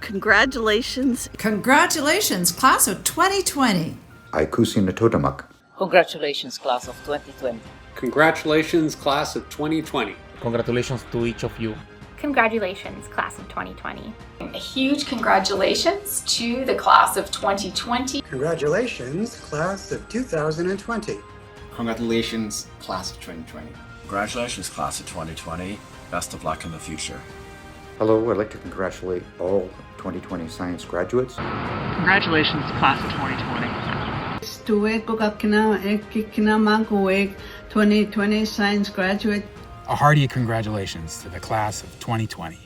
Congratulations. Congratulations, class of 2020. Congratulations, class of 2020. Congratulations, class of 2020. Congratulations to each of you. Congratulations, class of 2020. A huge congratulations to the class of 2020. Congratulations, class of 2020. Congratulations, class of 2020. Congratulations, class of 2020. Best of luck in the future. Hello, I'd like to congratulate all 2020 science graduates. Congratulations, class of 2020. 2020 science graduate. A hearty congratulations to the class of 2020.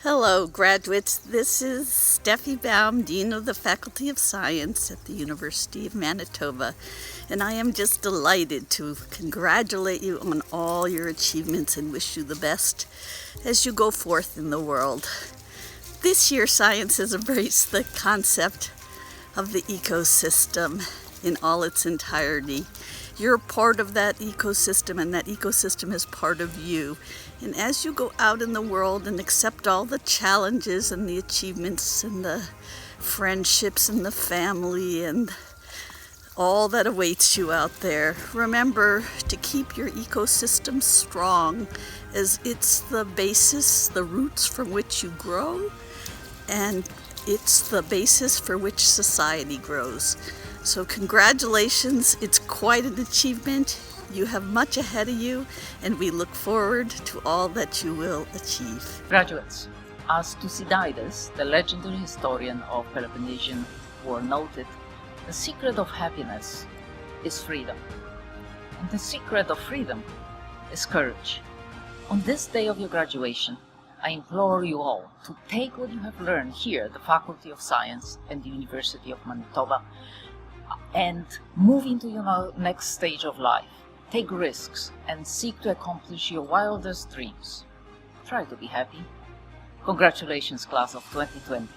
Hello, graduates. This is Steffi Baum, Dean of the Faculty of Science at the University of Manitoba, and I am just delighted to congratulate you on all your achievements and wish you the best as you go forth in the world. This year, science has embraced the concept of the ecosystem in all its entirety. You're a part of that ecosystem, and that ecosystem is part of you. And as you go out in the world and accept all the challenges and the achievements and the friendships and the family and all that awaits you out there, remember to keep your ecosystem strong, as it's the basis, the roots from which you grow, and it's the basis for which society grows. So congratulations, it's quite an achievement. You have much ahead of you, and we look forward to all that you will achieve. Graduates, as Thucydides, the legendary historian of Peloponnesian War, noted, the secret of happiness is freedom, and the secret of freedom is courage. On this day of your graduation, I implore you all to take what you have learned here at the Faculty of Science and the University of Manitoba and move into your next stage of life. Take risks and seek to accomplish your wildest dreams. Try to be happy. Congratulations, class of 2020.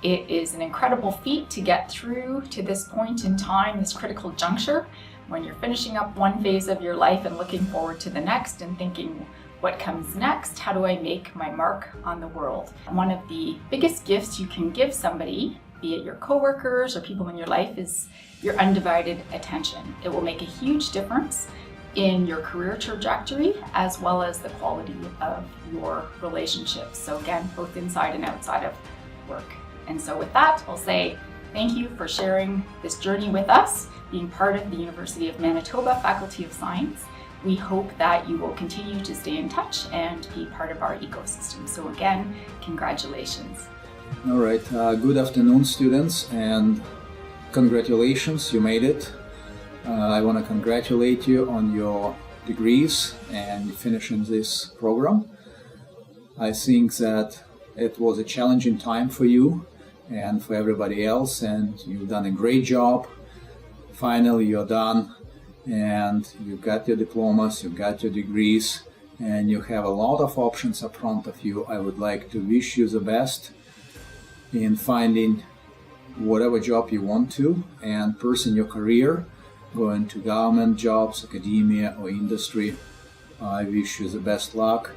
It is an incredible feat to get through to this point in time, this critical juncture, when you're finishing up one phase of your life and looking forward to the next and thinking, what comes next? How do I make my mark on the world? One of the biggest gifts you can give somebody, be it your coworkers or people in your life, is your undivided attention. It will make a huge difference in your career trajectory as well as the quality of your relationships. So again, both inside and outside of work. And so with that, I'll say thank you for sharing this journey with us, being part of the University of Manitoba Faculty of Science. We hope that you will continue to stay in touch and be part of our ecosystem. So again, congratulations. All right, good afternoon, students, and congratulations, you made it. I want to congratulate you on your degrees and finishing this program. I think that it was a challenging time for you and for everybody else, and you've done a great job. Finally, you're done, and you've got your diplomas, you've got your degrees, and you have a lot of options up front of you. I would like to wish you the best in finding whatever job you want to and pursue your career, going to government jobs, academia, or industry. I wish you the best luck,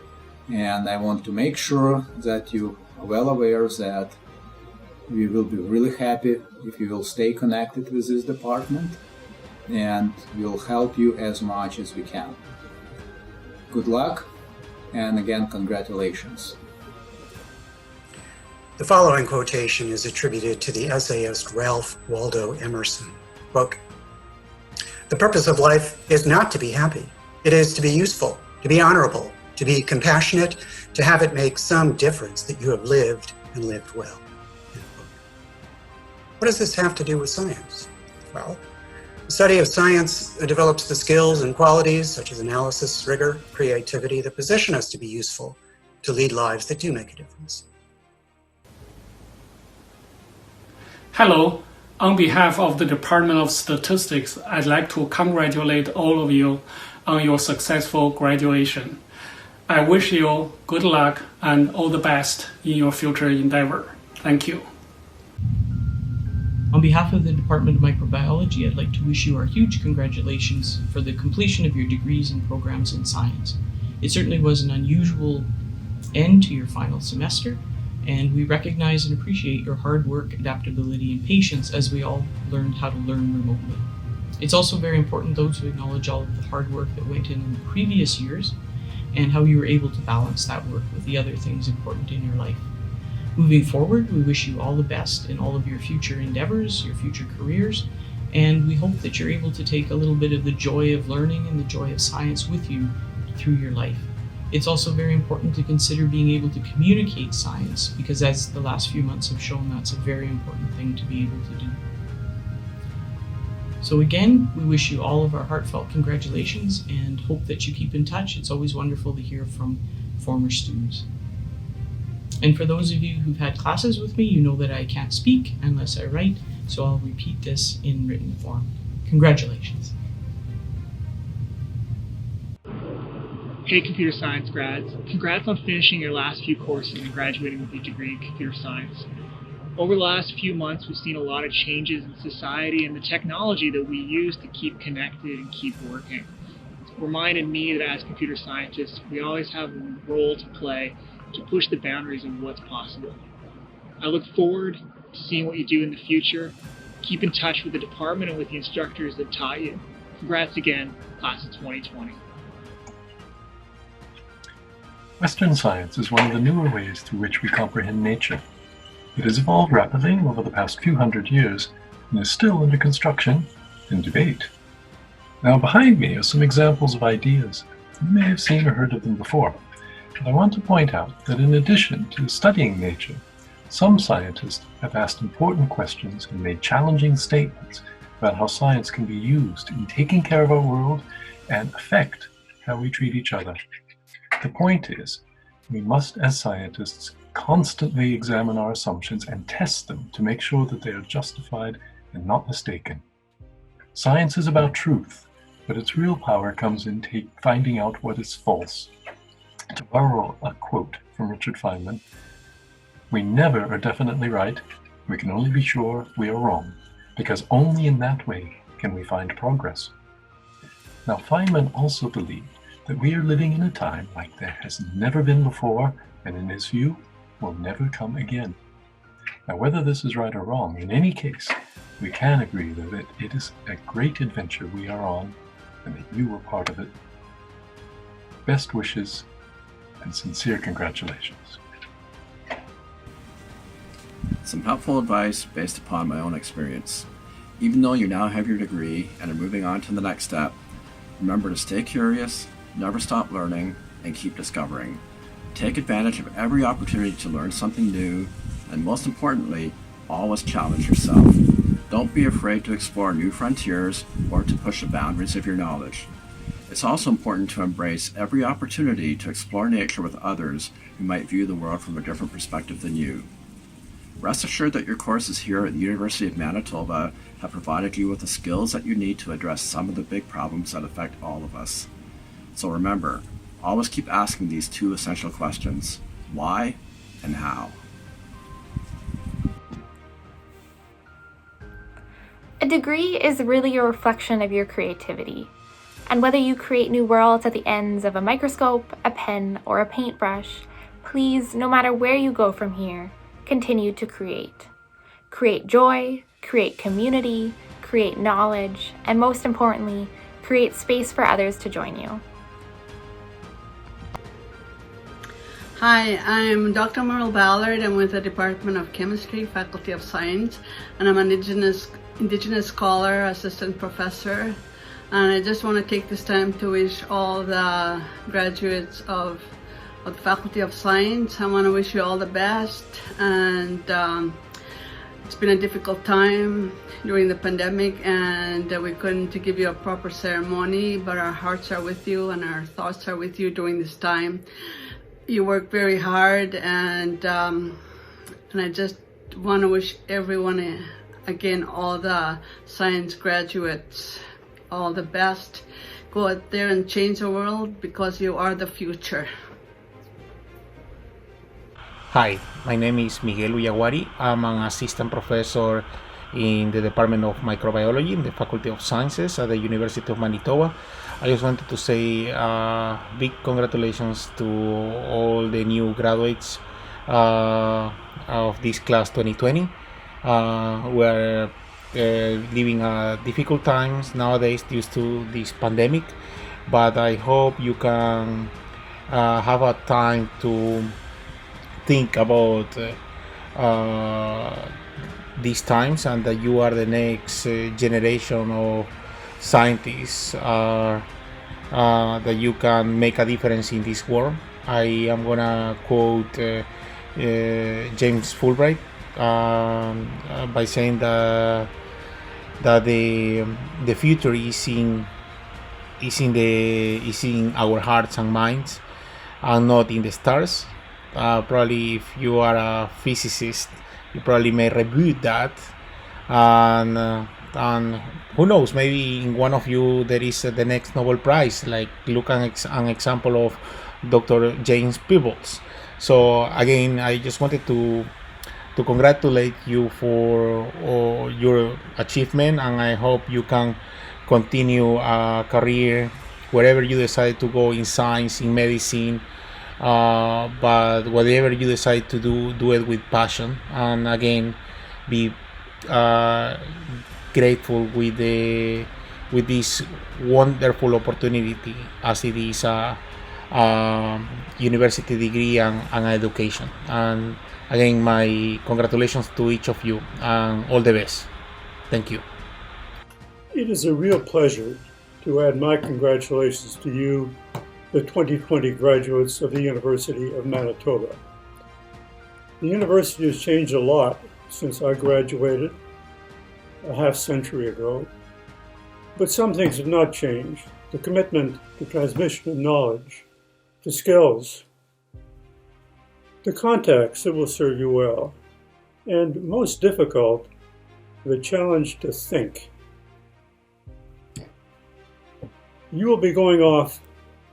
and I want to make sure that you are well aware that we will be really happy if you will stay connected with this department, and we'll help you as much as we can. Good luck, and again, congratulations. The following quotation is attributed to the essayist Ralph Waldo Emerson. Quote, "The purpose of life is not to be happy. It is to be useful, to be honorable, to be compassionate, to have it make some difference that you have lived and lived well." What does this have to do with science? Well, the study of science develops the skills and qualities such as analysis, rigor, creativity that position us to be useful, to lead lives that do make a difference. Hello, on behalf of the Department of Statistics, I'd like to congratulate all of you on your successful graduation. I wish you good luck and all the best in your future endeavor. Thank you. On behalf of the Department of Microbiology, I'd like to wish you our huge congratulations for the completion of your degrees and programs in science. It certainly was an unusual end to your final semester, And we recognize and appreciate your hard work, adaptability, and patience as we all learned how to learn remotely. It's also very important, though, to acknowledge all of the hard work that went in the previous years and how you were able to balance that work with the other things important in your life. Moving forward, we wish you all the best in all of your future endeavors, your future careers, and we hope that you're able to take a little bit of the joy of learning and the joy of science with you through your life. It's also very important to consider being able to communicate science, because as the last few months have shown, that's a very important thing to be able to do. So again, we wish you all of our heartfelt congratulations and hope that you keep in touch. It's always wonderful to hear from former students. And for those of you who've had classes with me, you know that I can't speak unless I write, so I'll repeat this in written form. Congratulations. Hey computer science grads, congrats on finishing your last few courses and graduating with a degree in computer science. Over the last few months, we've seen a lot of changes in society and the technology that we use to keep connected and keep working. It's reminded me that as computer scientists, we always have a role to play to push the boundaries of what's possible. I look forward to seeing what you do in the future. Keep in touch with the department and with the instructors that taught you. Congrats again, class of 2020. Western science is one of the newer ways through which we comprehend nature. It has evolved rapidly over the past few hundred years and is still under construction and debate. Now behind me are some examples of ideas. You may have seen or heard of them before, but I want to point out that in addition to studying nature, some scientists have asked important questions and made challenging statements about how science can be used in taking care of our world and affect how we treat each other. The point is, we must, as scientists, constantly examine our assumptions and test them to make sure that they are justified and not mistaken. Science is about truth, but its real power comes in finding out what is false. To borrow a quote from Richard Feynman, "We never are definitely right, we can only be sure we are wrong, because only in that way can we find progress." Now, Feynman also believed that we are living in a time like there has never been before, and in his view, will never come again. Now, whether this is right or wrong, in any case, we can agree that it is a great adventure we are on, and that you were part of it. Best wishes, and sincere congratulations. Some helpful advice based upon my own experience. Even though you now have your degree and are moving on to the next step, remember to stay curious, never stop learning, and keep discovering. Take advantage of every opportunity to learn something new, and most importantly, always challenge yourself. Don't be afraid to explore new frontiers or to push the boundaries of your knowledge. It's also important to embrace every opportunity to explore nature with others who might view the world from a different perspective than you. Rest assured that your courses here at the University of Manitoba have provided you with the skills that you need to address some of the big problems that affect all of us. So remember, always keep asking these two essential questions: why and how? A degree is really a reflection of your creativity. And whether you create new worlds at the ends of a microscope, a pen, or a paintbrush, please, no matter where you go from here, continue to create. Create joy, create community, create knowledge, and most importantly, create space for others to join you. Hi, I'm Dr. Myrle Ballard. I'm with the Department of Chemistry, Faculty of Science, and I'm an Indigenous scholar, assistant professor. And I just want to take this time to wish all the graduates of the Faculty of Science, I want to wish you all the best. And it's been a difficult time during the pandemic, and we couldn't give you a proper ceremony, but our hearts are with you and our thoughts are with you during this time. You work very hard, and I just want to wish everyone, again, all the science graduates, all the best. Go out there and change the world, because you are the future. Hi, my name is Miguel Uyaguari. I'm an assistant professor in the Department of Microbiology in the Faculty of Sciences at the University of Manitoba. I just wanted to say big congratulations to all the new graduates. of this class 2020. We're living difficult times nowadays due to this pandemic, but I hope you can have a time to think about these times, and that you are the next generation of scientists that you can make a difference in this world. I am gonna quote James Fulbright by saying that the future is in our hearts and minds, and not in the stars. Probably, if you are a physicist, you probably may reboot that, and who knows, maybe in one of you there is the next Nobel Prize. Like, look at an example of Dr. James Peebles. So again, I just wanted to congratulate you for your achievement, and I hope you can continue a career wherever you decide to go, in science, in medicine, but whatever you decide to do it with passion, and again, be grateful with this wonderful opportunity as it is a university degree and education. And again, my congratulations to each of you, and all the best. Thank you. It is a real pleasure to add my congratulations to you, the 2020 graduates of the University of Manitoba. The university has changed a lot since I graduated a half century ago, but some things have not changed. The commitment to transmission of knowledge, to skills, the contacts that will serve you well, and most difficult, the challenge to think. You will be going off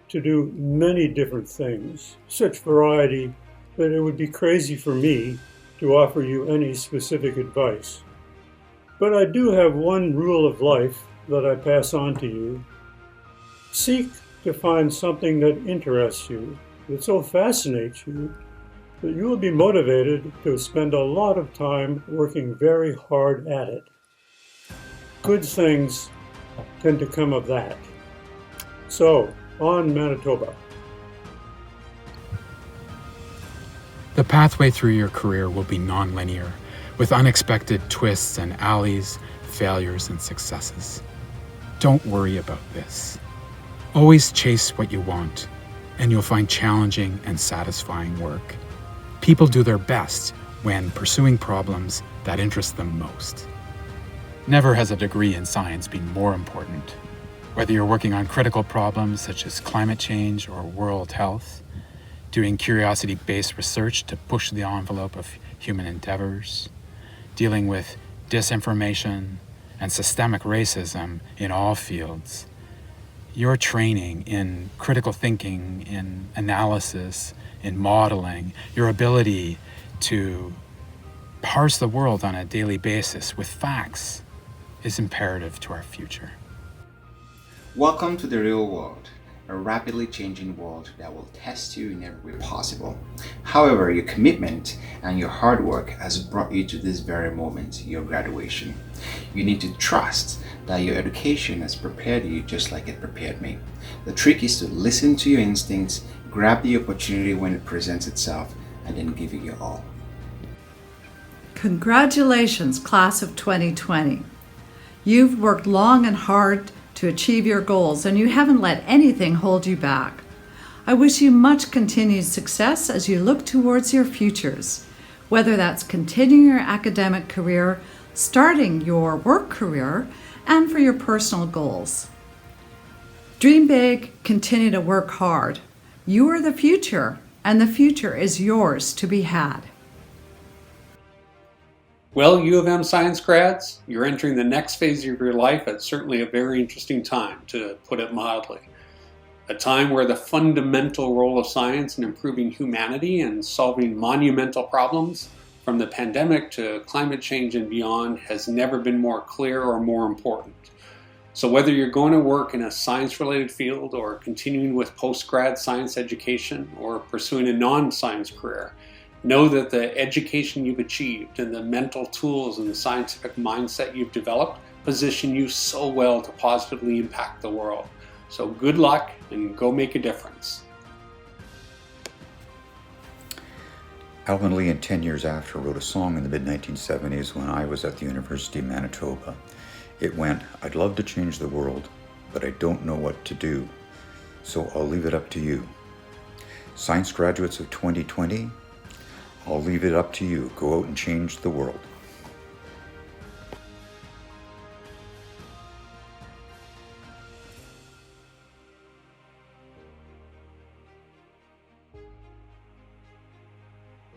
to do many different things, such variety that it would be crazy for me to offer you any specific advice. But I do have one rule of life that I pass on to you. Seek to find something that interests you, that so fascinates you, that you will be motivated to spend a lot of time working very hard at it. Good things tend to come of that. So, on Manitoba. The pathway through your career will be non-linear, with unexpected twists and alleys, failures and successes. Don't worry about this. Always chase what you want, and you'll find challenging and satisfying work. People do their best when pursuing problems that interest them most. Never has a degree in science been more important. Whether you're working on critical problems such as climate change or world health, doing curiosity-based research to push the envelope of human endeavors, dealing with disinformation and systemic racism in all fields, your training in critical thinking, in analysis, in modeling, your ability to parse the world on a daily basis with facts is imperative to our future. Welcome to the real world, a rapidly changing world that will test you in every way possible. However, your commitment and your hard work has brought you to this very moment, your graduation. You need to trust that your education has prepared you just like it prepared me. The trick is to listen to your instincts, grab the opportunity when it presents itself, and then give it your all. Congratulations, class of 2020. You've worked long and hard to achieve your goals, and you haven't let anything hold you back. I wish you much continued success as you look towards your futures, whether that's continuing your academic career, starting your work career, and for your personal goals. Dream big, continue to work hard. You are the future, and the future is yours to be had. Well, U of M science grads, you're entering the next phase of your life at certainly a very interesting time, to put it mildly. A time where the fundamental role of science in improving humanity and solving monumental problems, from the pandemic to climate change and beyond, has never been more clear or more important. So whether you're going to work in a science-related field, or continuing with post-grad science education, or pursuing a non-science career, Know that the education you've achieved and the mental tools and the scientific mindset you've developed position you so well to positively impact the world. So good luck and go make a difference. Alvin Lee, and 10 years after, wrote a song in the mid-1970s when I was at the University of Manitoba. It went, "I'd love to change the world, but I don't know what to do, so I'll leave it up to you." Science graduates of 2020, I'll leave it up to you. Go out and change the world.